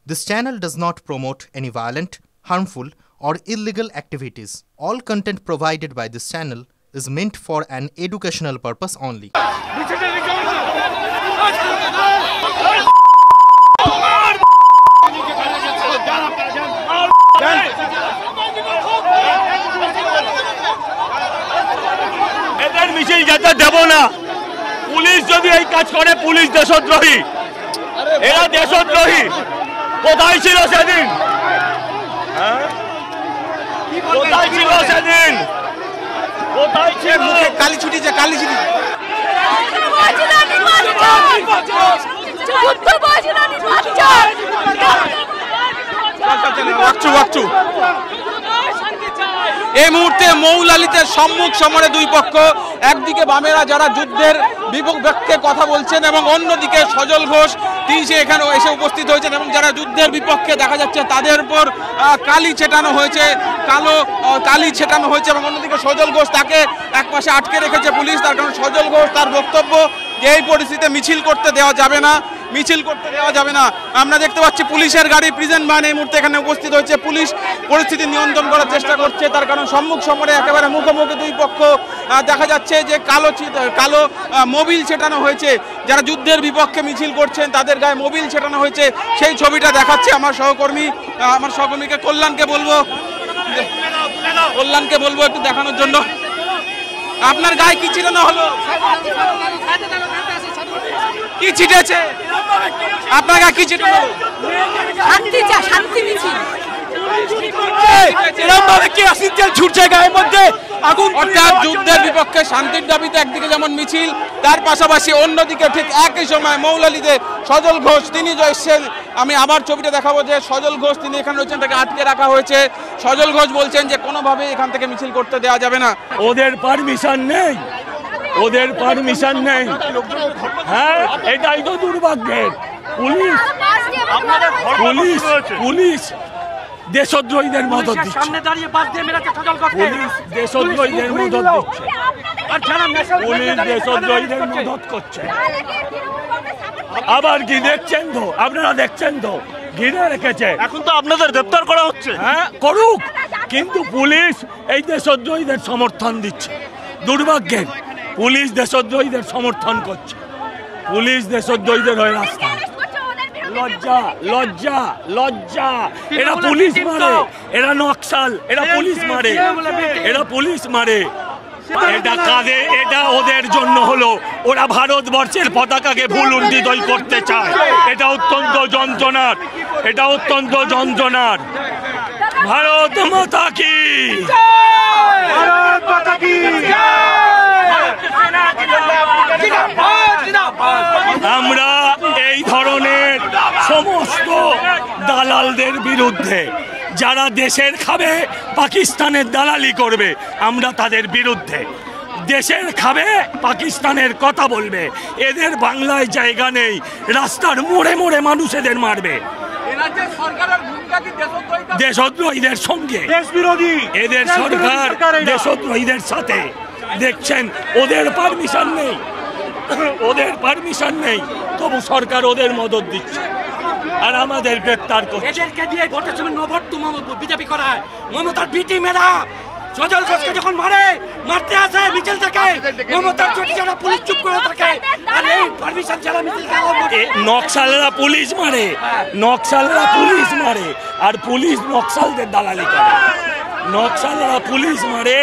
This channel does not promote any violent, harmful, or illegal activities. All content provided by this channel is meant for an educational purpose only. এদের মিছিল যেতে দেব না। Police যদি এই কাজ করে, police দেশদ্রোহী, এরা দেশদ্রোহী। কোথায় ছিল সেদিন? কোথায় ছিল সেদিন? কোথায় ছিল? কালী ছুটি যে কালী ছুটি এই মুহূর্তে মৌলালিতে সম্মুখ সমরে দুই পক্ষ। একদিকে বামেরা যারা যুদ্ধের বিপক্ষে কথা বলছেন এবং অন্যদিকে সজল ঘোষ তিনি এখানে এসে উপস্থিত হয়েছেন এবং যারা যুদ্ধের বিপক্ষে দেখা যাচ্ছে তাদের উপর কালি ছেটানো হয়েছে, কালি ছেটানো হয়েছে এবং অন্যদিকে সজল ঘোষ তাকে একপাশে আটকে রেখেছে পুলিশ। তার কারণ সজল ঘোষ তার বক্তব্য যে এই পরিস্থিতিতে মিছিল করতে দেওয়া যাবে না, মিছিল করতে দেওয়া যাবে না। আমরা দেখতে পাচ্ছি পুলিশের গাড়ি প্রিজেন্ট ভ্যান এই মুহূর্তে এখানে উপস্থিত হয়েছে। পুলিশ পরিস্থিতি নিয়ন্ত্রণ করার চেষ্টা করছে। তার কারণ সম্মুখ সমরে একেবারে মুখোমুখি দুই পক্ষ। দেখা যাচ্ছে যে কালো মোবিল ছেটানো হয়েছে। যারা যুদ্ধের বিপক্ষে মিছিল করছেন তাদের গায়ে মোবিল ছেটানো হয়েছে, সেই ছবিটা দেখাচ্ছে আমার সহকর্মীকে কল্যাণকে বলবো একটু দেখানোর জন্য। আপনার গায়ে কি ছিটানো হলো? কি ছিটেছে আপনার গায়ে? কি ছিটানো? শান্তি মিছিল। অর্থাৎ যুদ্ধের বিপক্ষে শান্তির দাবিতে একদিকে যেমন মিছিল, তার পাশাপাশি অন্যদিকে ঠিক একই সময় মৌলালিতে সজল ঘোষ তিনি এসেছেন। আমি আবার ছবিটা দেখাবো যে সজল ঘোষ তিনি এখানে রয়েছেন, তাকে আটকে রাখা হয়েছে। সজল ঘোষ বলছেন যে কোনোভাবে এখান থেকে মিছিল করতে দেওয়া যাবে না। ওদের পারমিশন নেই, ওদের পারমিশন নেই। হ্যাঁ, এটাই তো দুর্ভাগ্যের। পুলিশ দেশদ্রোহীদের মদত দিচ্ছে, পুলিশ দেশদ্রোহীদের মদত দিচ্ছে, পুলিশ দেশদ্রোহীদের মদত করছে। আবার কি দেখছেন তো, আপনারা দেখছেন তো, ঘিরে রেখেছে। এখন তো আপনাদের গ্রেফতার করা হচ্ছে। হ্যাঁ, করুক, কিন্তু পুলিশ এই দেশদ্রোহীদের সমর্থন দিচ্ছে। দুর্ভাগ্যের, পুলিশ দেশদ্রোহীদের সমর্থন করছে, পুলিশ দেশদ্রোহীদের হয়ে রাস্তা। লজ্জা, লজ্জা, লজ্জা। এরা পুলিশ মারে, এরা নকশাল, এরা পুলিশ মারে, এরা পুলিশ মারে। এটা কাঁদে, এটা ওদের জন্য হলো। ওরা ভারতবর্ষের পতাকাকে ভুল উন্নীত করতে চায়। এটা অত্যন্ত যন্ত্রণার, এটা অত্যন্ত যন্ত্রণার। ভারত মাতা কি, ভারত মাতা কি। আমরা এই ধরনের সমস্ত দালালদের বিরুদ্ধে, যারা দেশের খাবে পাকিস্তানের দালালি করবে, আমরা তাদের বিরুদ্ধে। দেশের খাবে পাকিস্তানের কথা বলবে, এদের বাংলায় জায়গা নেই। রাস্তার মোড়ে মোড়ে মানুষ এদের মারবে। দেশদ্রোহীদের সঙ্গে এদের সরকার দেশদ্রোহীদের সাথে। দেখছেন ওদের পারমিশন নেই, ওদের পারমিশন নেই, তবু সরকার ওদের মদত দিচ্ছে আর আমাদের গ্রেফতার করছে। এদেরকে দিয়ে ভোটের সময় নভট্টু বিজেপি করায়। মমতার বিটি মেয়েরা সজল ঘোষকে যখন মারতে আসে মিছিল থেকে, মমতার চটি যারা পুলিশ চুপ করে থাকে। আর এই পারমিশন ছাড়া মিছিল নকশালরা পুলিশ মারে, নকশালরা পুলিশ মারে, আর পুলিশ নকশালদের দালালি করে। নকশালরা পুলিশ মারে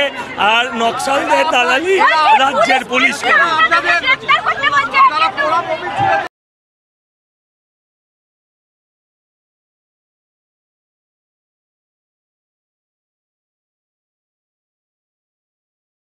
আর নকশালদের দালালি রাজ্যের পুলিশ করে।